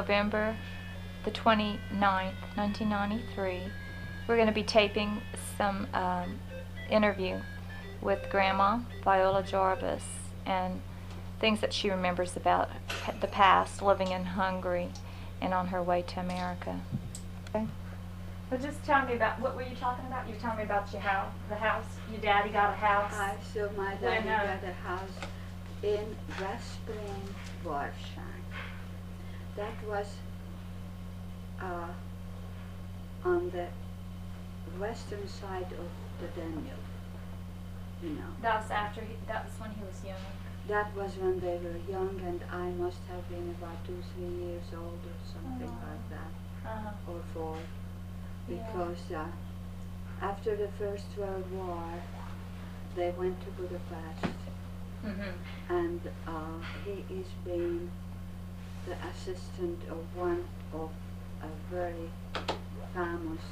November the 29th, 1993. We're going to be taping some interview with Grandma Viola Gyarfas and things that she remembers about the past, living in Hungary and on her way to America. Okay. Well, just tell me about, what were you talking about? You were telling me about your house, the house. Your daddy got a house. So my daddy got a house in West Spring, Warsaw. That was on the western side of the Danube, you know. That was after that was when he was young. That was when they were young, and I must have been about 2-3 years old or something like that, or 4, because after the First World War, they went to Budapest, and he is being the assistant of one of a very famous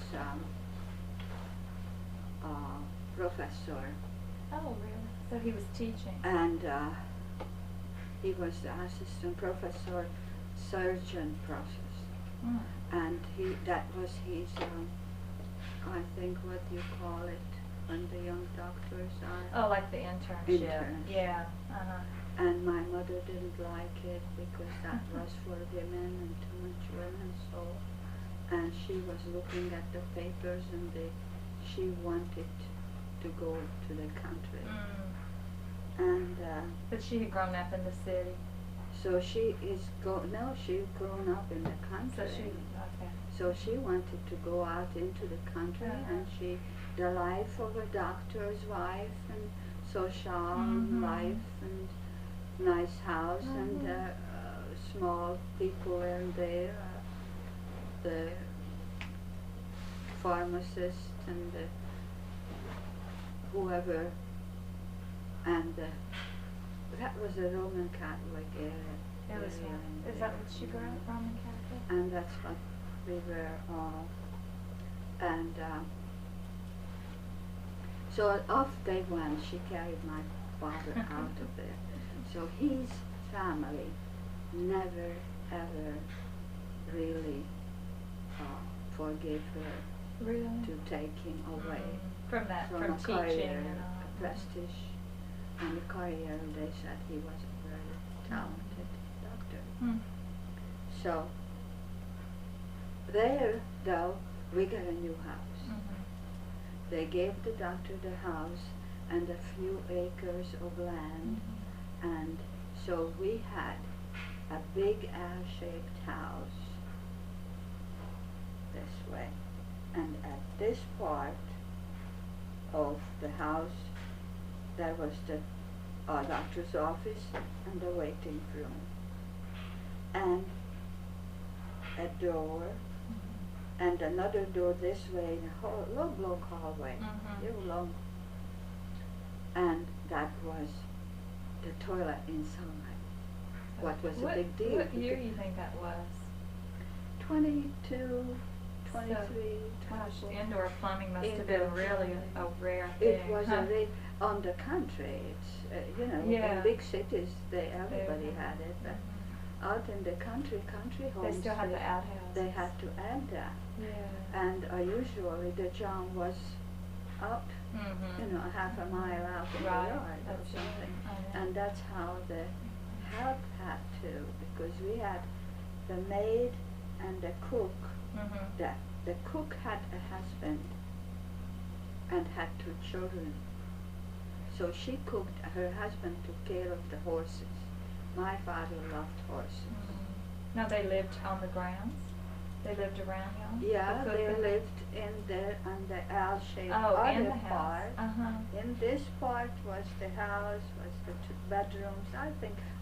professor. Oh, really? So he was teaching. And he was the assistant professor, surgeon process. And that was his, I think what you call it, when the young doctors are. Oh, like the internship. Yeah. And my mother didn't like it because that was for women and too much women, so, and she was looking at the papers and she wanted to go to the country. And but she had grown up in the city. So she is she's grown up in the country. So she wanted to go out into the country, and the life of a doctor's wife, and social life, and nice house, and small people in there, the pharmacist and whoever, and that was a Roman Catholic area. It was. Is that what she grew up, Roman Catholic? And that's what we were all. And so off they went. She carried my father out of there. So his family never ever really forgave her to take him away from a teaching career, and all. a prestige, and a career. They said he was a very talented doctor. So there, though, we got a new house. They gave the doctor the house and a few acres of land, and so we had a big L-shaped house this way, and at this part of the house there was the doctor's office and the waiting room, and a door, and another door this way, in a long hallway, long, and that was the toilet inside. What was a big deal? What year do you think that was? 22, 23, Gosh, indoor plumbing must have been really a rare thing. It was on the country. It's in big cities, everybody had it, but out in the country homes, they still had the outhouses. They had to add that. And usually the john was out, half a mile out in the yard or something. And that's how the help had to, because we had the maid and the cook. The cook had a husband and had 2 children. So she cooked, her husband took care of the horses. My father loved horses. Now they lived on the grounds? They lived around you? Yeah, they lived in on the L-shaped other part. In this part was the house, was the 2 bedrooms.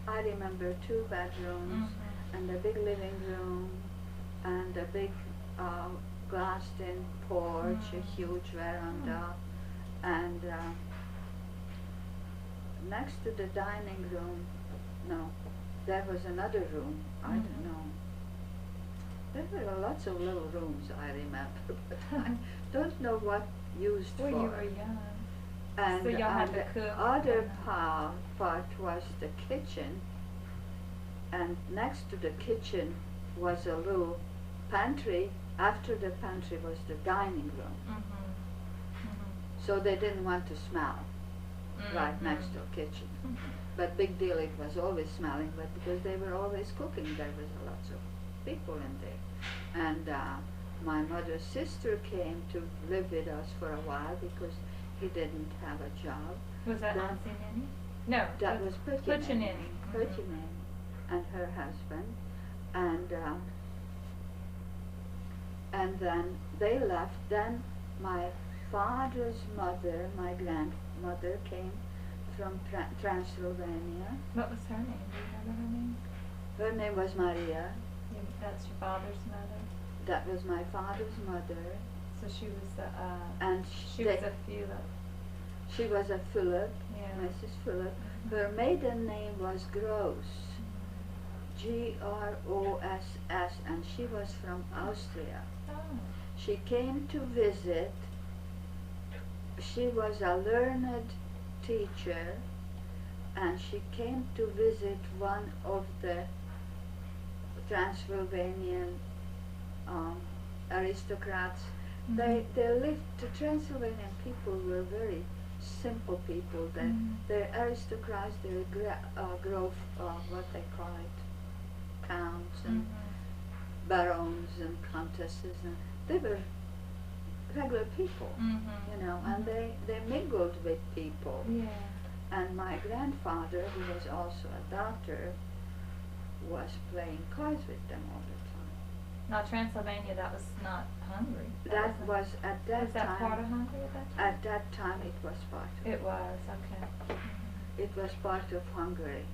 I remember 2 bedrooms and a big living room and a big glassed-in porch, a huge veranda, and next to the dining room, there was another room. I don't know. There were lots of little rooms, I remember, but I don't know what used for. You were young. And so y'all had to cook. The other part was the kitchen, and next to the kitchen was a little pantry. After the pantry was the dining room. So they didn't want to smell right next to a kitchen. But big deal, it was always smelling, but because they were always cooking, there was lots of people in there. And my mother's sister came to live with us for a while because he didn't have a job. Was that Auntie Nanny? No. That was Putty Nanny. Nanny. And her husband. And then they left. Then my father's mother, my grandmother, came from Transylvania. What was her name? Do you remember her name? Her name was Maria. That's your father's mother? That was my father's mother. So she was and she was a Fulop. She was a Fulop, Yeah. Mrs. Fulop. Her maiden name was Gross, Gross, and she was from Austria. Oh. She came to visit. She was a learned teacher, and she came to visit one of the Transylvanian aristocrats. They lived. The Transylvanian people were very simple people. They're aristocrats. They're what they call it, counts and barons and countesses, and they were regular people, you know, and they mingled with people. Yeah. And my grandfather, who was also a doctor, was playing cards with them all the time. Not Transylvania, that was not Hungary. That was at that time. Was that part of Hungary at that time? At that time, it was part of. It was, okay. It was part of Hungary.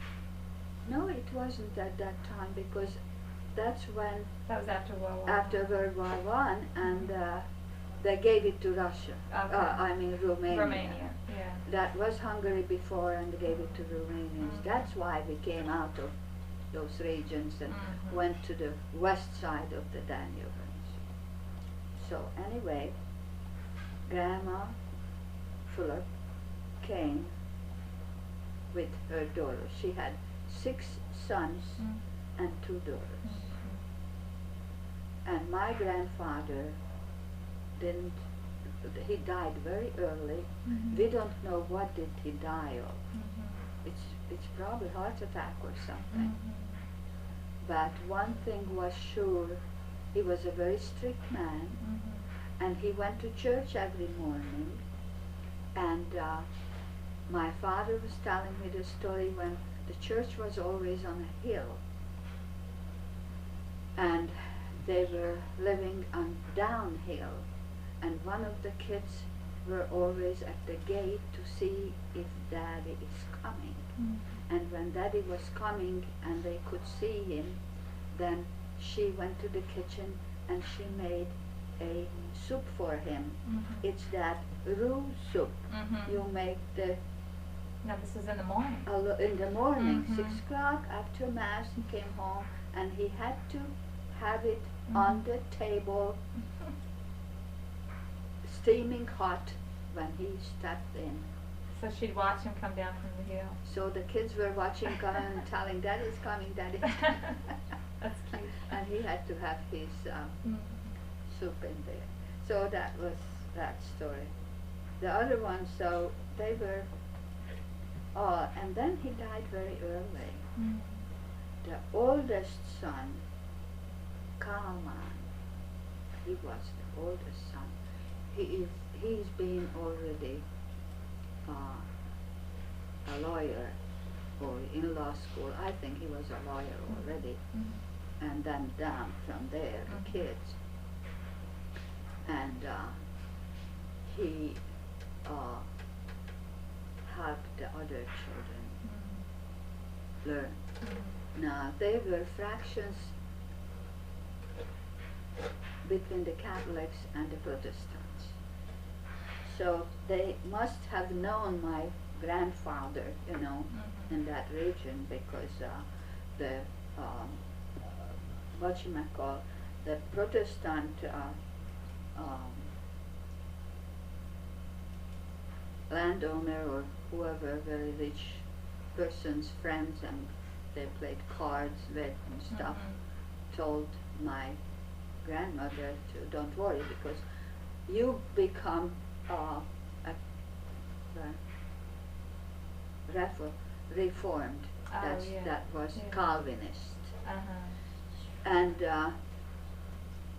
No, it wasn't at that time, because that's when. That was after World War I. After World War I, and they gave it to Russia. Okay. I mean Romania. Romania, yeah. That was Hungary before, and they gave it to Romanians. That's why we came out of those regions and went to the west side of the Danube. So anyway, Grandma Fulop came with her daughter. She had 6 sons and 2 daughters. And my grandfather he died very early. We don't know what did he die of. It's probably heart attack or something. But one thing was sure, he was a very strict man, and he went to church every morning. And my father was telling me the story when the church was always on a hill, and they were living on downhill, and one of the kids were always at the gate to see if Daddy is coming. And when Daddy was coming and they could see him, then she went to the kitchen and she made a soup for him. It's that roux soup. You make the. No, this was in the morning. In the morning, 6 o'clock after Mass, he came home and he had to have it on the table, steaming hot when he stepped in. So she'd watch him come down from the hill. So the kids were watching coming and telling, Daddy's coming, Daddy's coming. That's cute. And he had to have his soup in there. So that was that story. The other one, so they were, and then he died very early. The oldest son, Kalman, he was the oldest son. He's been already a lawyer or in law school. I think he was a lawyer already. And then down from there, the kids. And he helped the other children learn. Now, they were fractions between the Catholics and the Protestants. So they must have known my grandfather, you know, in that region, because the the Protestant landowner or whoever, very rich person's friends, and they played cards with and stuff, told my grandmother to don't worry because you become a reformed. That was Calvinist. And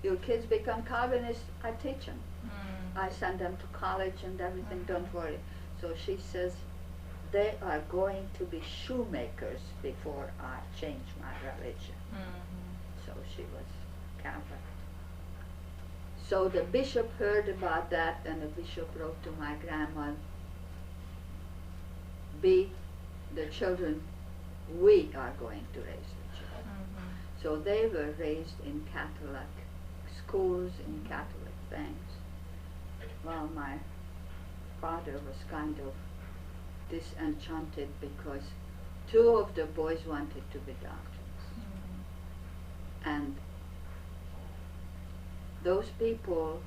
your kids become Calvinist, I teach them. I send them to college and everything, don't worry. So she says, they are going to be shoemakers before I change my religion. So she was Catholic. So the bishop heard about that, and the bishop wrote to my grandma, the children, we are going to raise the children. So they were raised in Catholic schools, in Catholic things. Well, my father was kind of disenchanted because 2 of the boys wanted to be doctors. And those people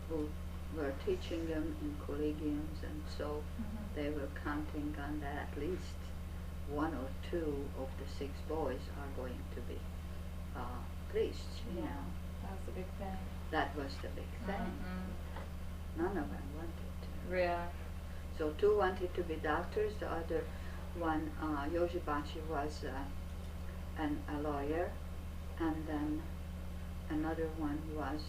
who were teaching them in collegiums and so they were counting on that at least 1 or 2 of the 6 boys are going to be priests, you know. That was the big thing. That was the big thing. None of them wanted to. Yeah. So 2 wanted to be doctors, the other one, Yojibachi, was a lawyer, and then another one was,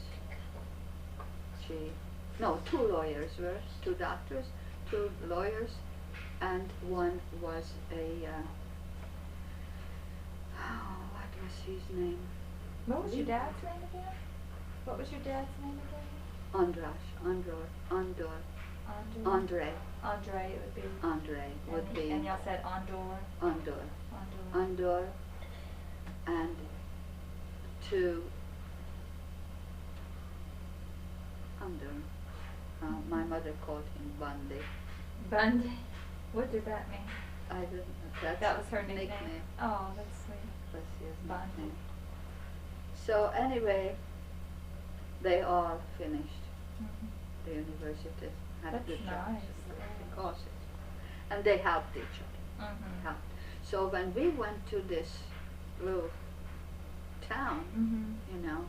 2 lawyers were, 2 doctors, 2 lawyers, and one was what was his name? What was your dad's name again? What was your dad's name again? Andre, Andre, it would be. Andre would be. And y'all said Andor. Andor, and 2 my mother called him Bundy. Bundy? What did that mean? I didn't know. That was her nickname. Oh, that's sweet. That's his Bundy. nickname. So anyway, they all finished the university. Had That's good jobs. nice. Courses. And they helped each other. Helped. So when we went to this little town, you know,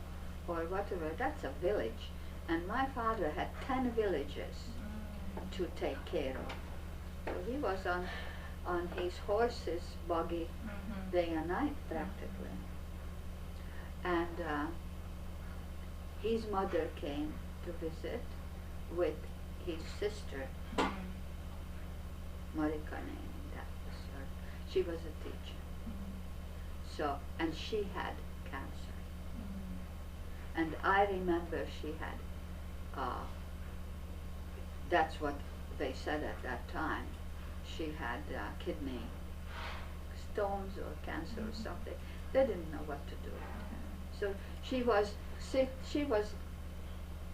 or whatever, that's a village. And my father had 10 villages to take care of. So he was on his horse's buggy day and night practically. And his mother came to visit with his sister, Marikaneni, that was her. She was a teacher. So, and she had cancer. And I remember she had, that's what they said at that time, she had kidney stones or cancer or something. They didn't know what to do. So she was sick, she was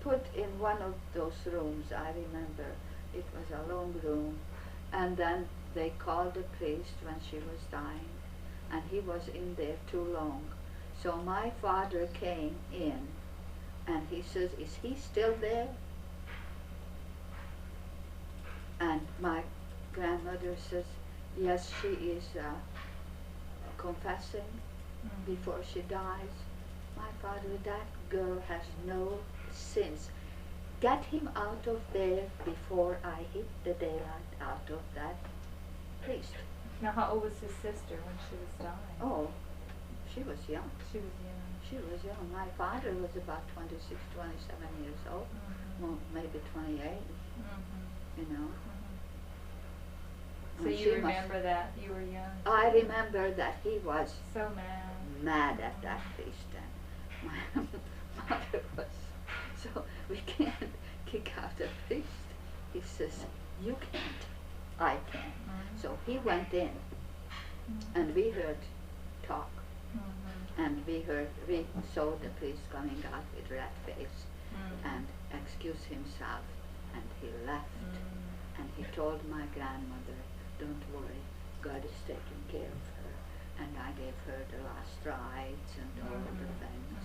put in one of those rooms, I remember. It was a long room. And then they called the priest when she was dying, and he was in there too long. So my father came in, and he says, is he still there? And my grandmother says, yes, she is confessing before she dies. My father, that girl has no sins. Get him out of there before I hit the daylight out of that priest. Now, how old was his sister when she was dying? Oh, she was young. She was young. She was young. My father was about 26, 27 years old, well, maybe 28, you know. So you remember that? You were young? I remember that he was so mad at that priest, and my mother was, so we can't kick out the priest. He says, you can't, I can. So he went in, and we heard talk, and we saw the priest coming out with red face, and excused himself, and he left, and he told my grandmother, don't worry, God is taking care of her, and I gave her the last rites and all of the things.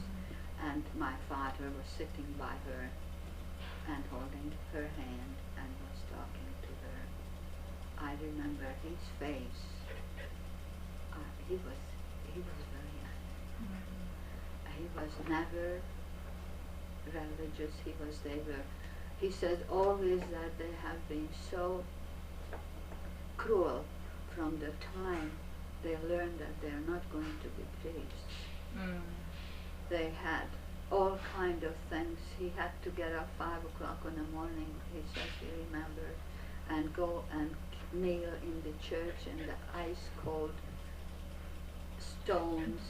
And my father was sitting by her and holding her hand and was talking to her. I remember his face. He was very young. was never religious. He said always that they have been so cruel from the time they learned that they're not going to be priests. They had all kind of things. He had to get up 5 o'clock in the morning, he says he remembered, and go and kneel in the church in the ice cold stones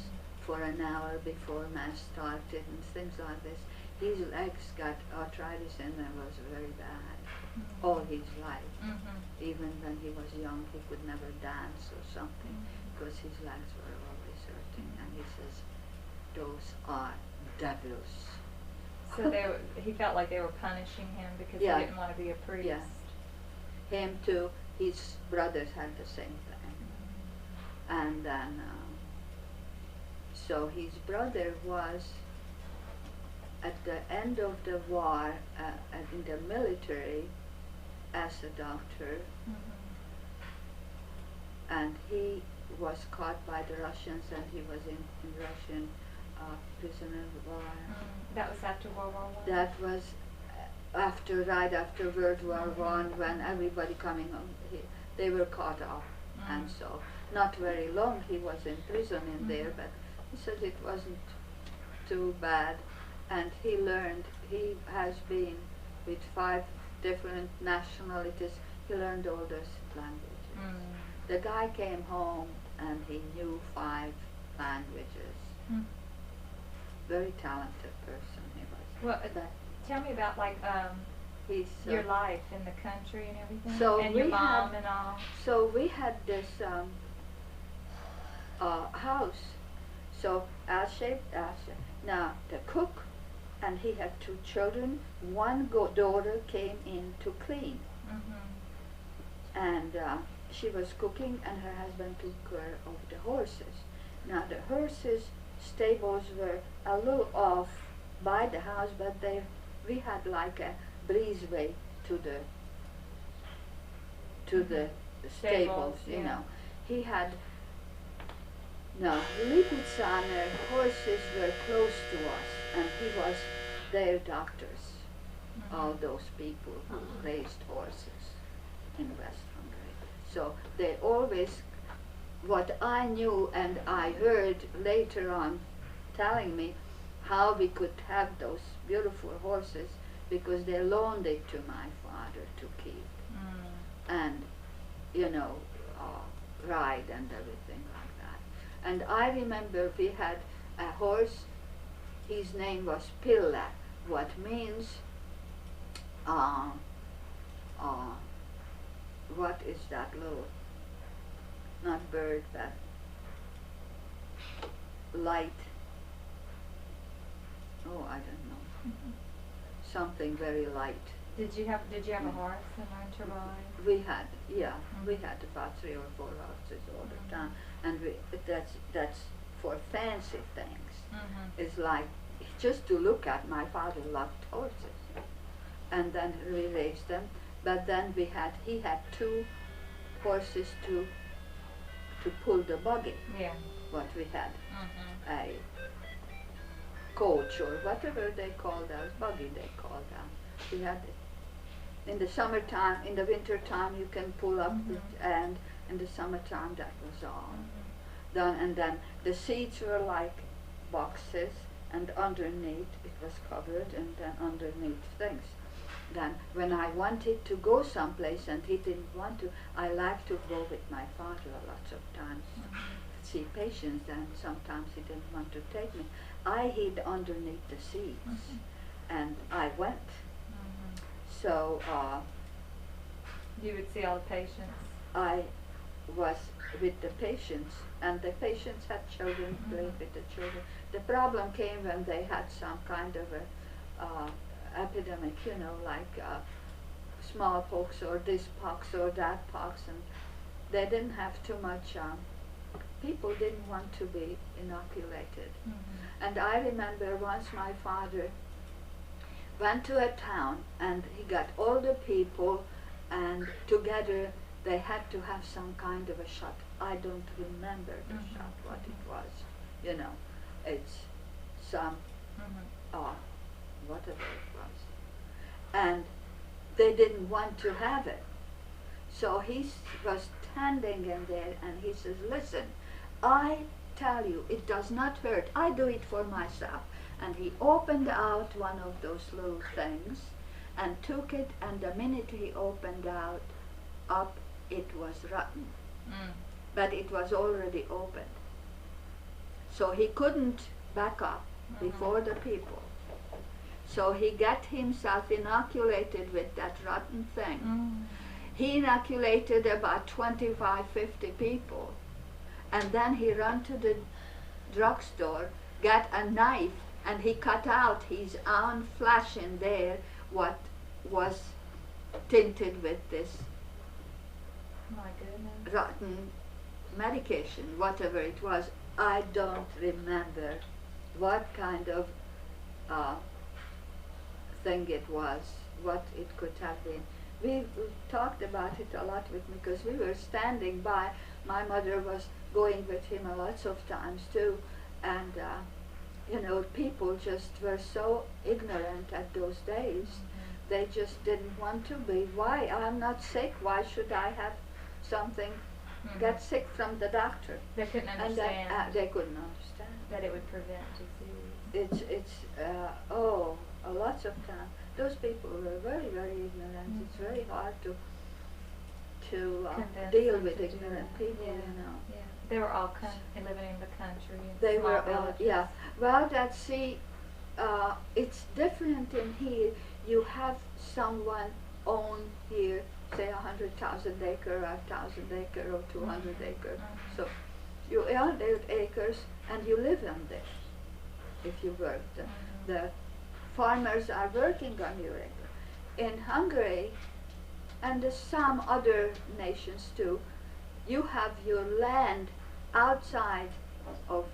for an hour before Mass started and things like this. His legs got arthritis and it was very bad all his life. Even when he was young, he could never dance or something because his legs were always hurting. And he says, those are devils. So he felt like they were punishing him because he didn't want to be a priest. Yeah. Him too. His brothers had the same thing. And then, so his brother was at the end of the war in the military as a doctor, and he was caught by the Russians, and he was in Russian prisoner of war. That was after World War I? That was right after World War I, when everybody coming home, they were caught off. And so not very long he was in prison in there, but he said it wasn't too bad. And he learned, he has been with 5 different nationalities, he learned all those languages. The guy came home and he knew 5 languages. Very talented person he was. Well, tell me about like your life in the country and everything, so and your mom and all. So we had this house, so L-shaped. Now the cook, and he had 2 children. One daughter came in to clean, and she was cooking, and her husband took care of the horses. Now the horses' stables were a little off by the house, but we had like a breezeway to the stables, you know. He had Lipizzaner horses were close to us, and he was their doctors, all those people who raised horses in West Hungary. So they always, what I knew and I heard later on telling me how we could have those beautiful horses, because they loaned it to my father to keep and, you know, ride and everything like that. And I remember we had a horse, his name was Pilla, what means, what is that little, not bird, but light, oh, I don't know, something very light. Did you have a horse and learn to ride? We had, we had about 3 or 4 horses all the time, and that's for fancy things. It's like, just to look at, my father loved horses, and then we raised them. But then he had 2 horses to pull the buggy. What we had, a coach or whatever they called us, buggy they called us. We had it. In the summertime, in the wintertime you can pull up and in the summertime that was all done. And then the seats were like boxes, and underneath it was covered, and then underneath things. Then when I wanted to go someplace and he didn't want to, I liked to go with my father lots of times, see patients, and sometimes he didn't want to take me. I hid underneath the seats, and I went. So you would see all the patients? I was with the patients, and the patients had children, played with the children. The problem came when they had some kind of a epidemic, you know, like smallpox or this pox or that pox, and they didn't have too much, people didn't want to be inoculated. And I remember once my father went to a town, and he got all the people, and together they had to have some kind of a shot. I don't remember the shot, what it was, you know. It's some, whatever it was. And they didn't want to have it. So he was standing in there and he says, listen, I tell you, it does not hurt. I do it for myself. And he opened out one of those little things and took it, and the minute he opened up, it was rotten. But it was already opened. So he couldn't back up before the people. So he got himself inoculated with that rotten thing. He inoculated about 25, 50 people. And then he ran to the drugstore, got a knife, and he cut out his own flesh in there, what was tinted with this rotten medication, whatever it was. I don't remember what kind of thing it was, what it could have been. We talked about it a lot with me because we were standing by. My mother was going with him a lot of times too, and you know, people just were so ignorant at those days. They just didn't want to be. Why? I'm not sick. Why should I have something? Get sick from the doctor. They couldn't understand. And they couldn't understand that it would prevent disease. It's a lot of time. Those people were very, very ignorant. It's very hard to deal with ignorant people, you know. Yeah. They were all living in the country. They were all, yeah. Well, it's different in here. You have someone own here, say 100,000 acre, or 1,000 acre, or 200 acre. So you own 8 acres and you live on there if you work. The farmers are working on your acre. In Hungary, and some other nations too, you have your land outside of,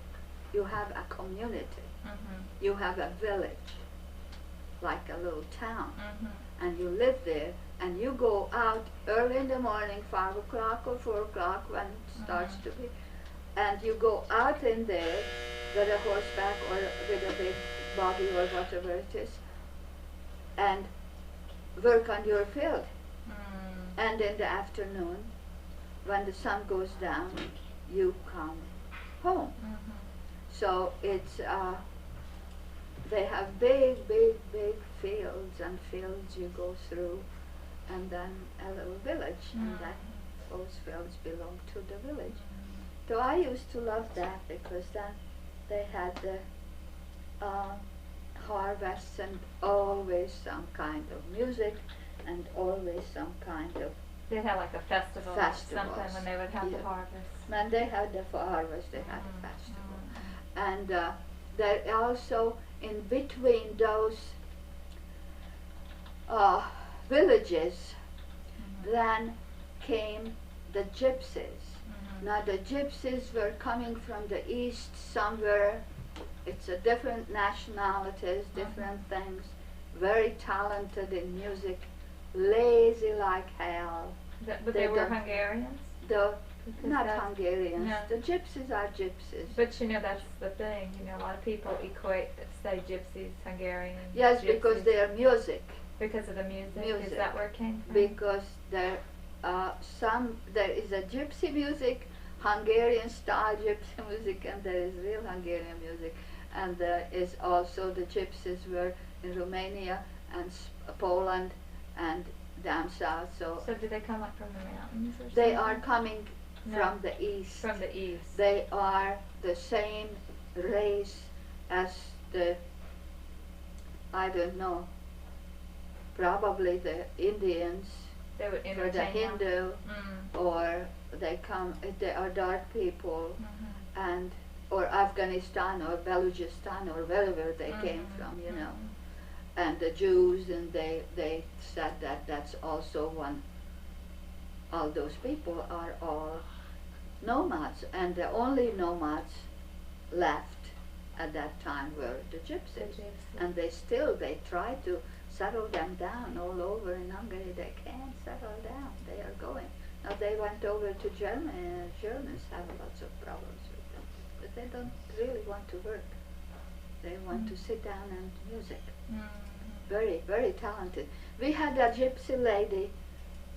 you have a community, you have a village, like a little town, and you live there, and you go out early in the morning, 5 o'clock or 4 o'clock when it starts to be, and you go out in there with a horseback or with a big buggy or whatever it is, and work on your field. And in the afternoon, when the sun goes down, you come home. So it's, they have big, big, big fields, and fields you go through, and then a little village, and those fields belong to the village. So I used to love that, because then they had the harvests, and always some kind of music, and always some kind of they'd have like a festival or something when they would have the harvest. When they had the harvest, they had a festival. And there also, in between those villages, then came the gypsies. Now the gypsies were coming from the east somewhere. It's a different nationalities, different things, very talented in music, lazy like hell. But they were Hungarians? Not Hungarians. No. The gypsies are gypsies. But you know, that's the thing. You know, a lot of people say gypsies, Hungarians. Yes, gypsies. Because they are music. Because of the music? Is that where it came from? Because there is a gypsy music, Hungarian style gypsy music, and there is real Hungarian music. And there is also the gypsies were in Romania and Poland and down south. So do they come up from the mountains or something? They are coming from the east. From the east. They are the same race as the, I don't know, probably the Indians, they would or the Hindu, or they are dark people, and or Afghanistan or Balochistan or wherever they came from, you know. And the Jews, and they said that that's also one. All those people are all nomads, and the only nomads left at that time were the gypsies. And they try to settle them down all over in Hungary. They can't settle down. They are going. Now they went over to Germany, and Germans have lots of problems with them, but they don't really want to work. They want to sit down and music. Very, very talented. We had a gypsy lady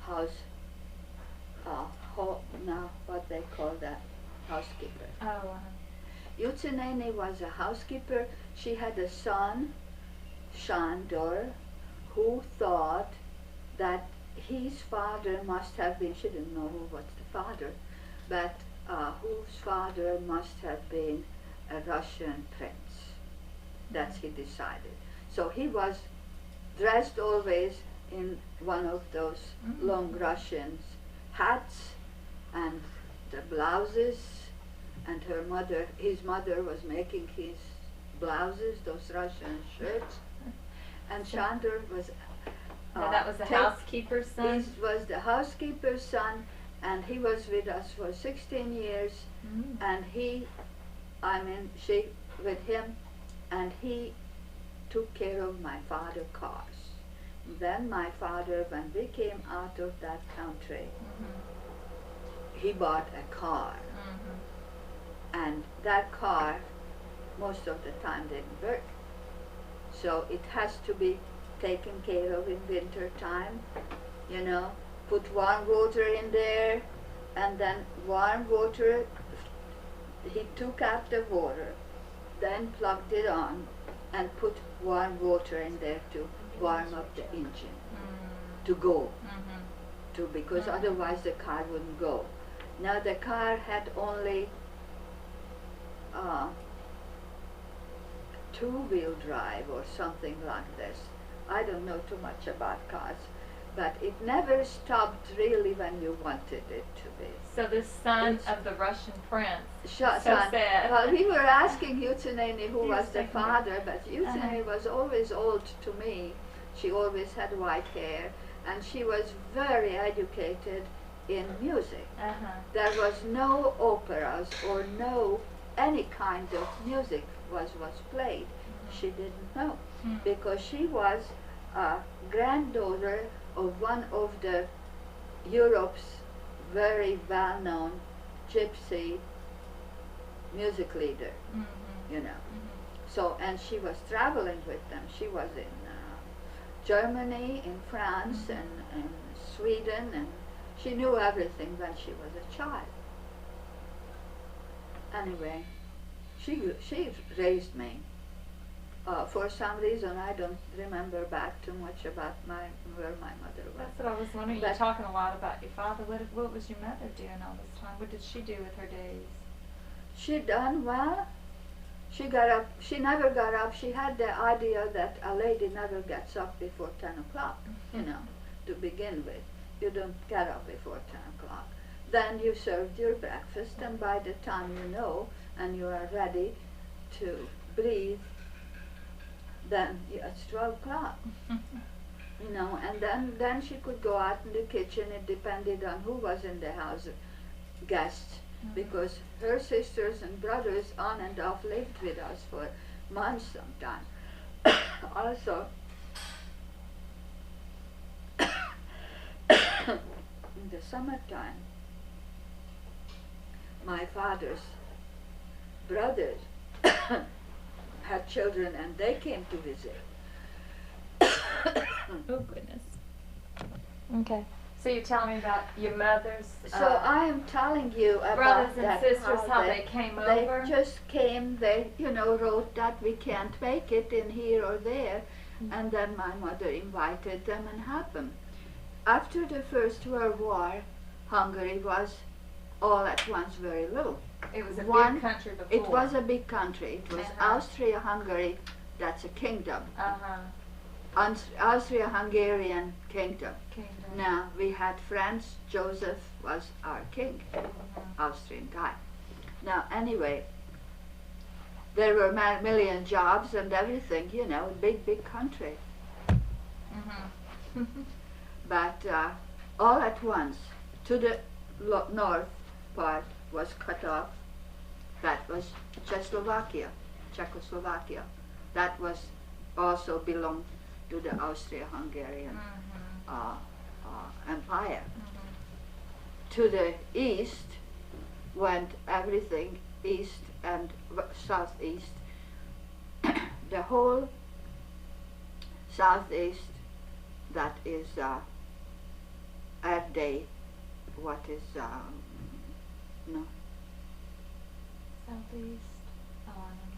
house, now what they call that, housekeeper. Oh, Yutsuneni was a housekeeper. She had a son, Shandor, who thought that his father must have been, she didn't know who was the father, but whose father must have been a Russian prince. That's he decided. So he was dressed always in one of those long Russian hats and the blouses, and his mother was making his blouses, those Russian shirts, and Chandra was that was the housekeeper's son? He was the housekeeper's son, and he was with us for 16 years, and she with him, and he took care of my father's cars. Then my father, when we came out of that country, he bought a car. And that car, most of the time, didn't work. So it has to be taken care of in winter time, put warm water in there, and then warm water, he took out the water, then plugged it on, and put warm water in there to warm up the engine, to go, because otherwise the car wouldn't go. Now the car had only two-wheel drive or something like this. I don't know too much about cars, but it never stopped really when you wanted it to be. So the son of the Russian prince. So sad. Well, we were asking Yutsuneni who was the father, but Yutsuneni was always old to me. She always had white hair, and she was very educated in music. There was no operas or no any kind of music was played. She didn't know, because she was a granddaughter of one of the Europe's very well-known gypsy music leader, So, and she was traveling with them. She was in Germany, in France, and Sweden, and she knew everything when she was a child. Anyway, she raised me. For some reason, I don't remember back too much about where my mother was. That's what I was wondering. You're talking a lot about your father. What was your mother doing all this time? What did she do with her days? She done well. She got up. She never got up. She had the idea that a lady never gets up before 10 o'clock, to begin with. You don't get up before 10 o'clock. Then you served your breakfast, and by the time and you are ready to breathe, then it's 12 o'clock. And then she could go out in the kitchen. It depended on who was in the house, guests, because her sisters and brothers on and off lived with us for months sometimes. Also, in the summertime, my father's brothers had children, and they came to visit. Oh, goodness. Okay. So you're telling me about your mother's So I am telling you about brothers and sisters, how they came over? They just came, they, wrote that we can't make it in here or there, and then my mother invited them and had them. After the First World War, Hungary was all at once very little. It was a big country before. It was a big country. It was Austria-Hungary, that's a kingdom. Austria-Hungarian kingdom. Now, we had Franz Joseph was our king, Austrian guy. Now, anyway, there were a million jobs and everything, big country. But all at once, to the north part was cut off. That was Czechoslovakia. That was also belonged to the Austria-Hungarian Empire. To the east went everything, east and southeast the whole southeast, that is day, what is no Southeast. Oh, I don't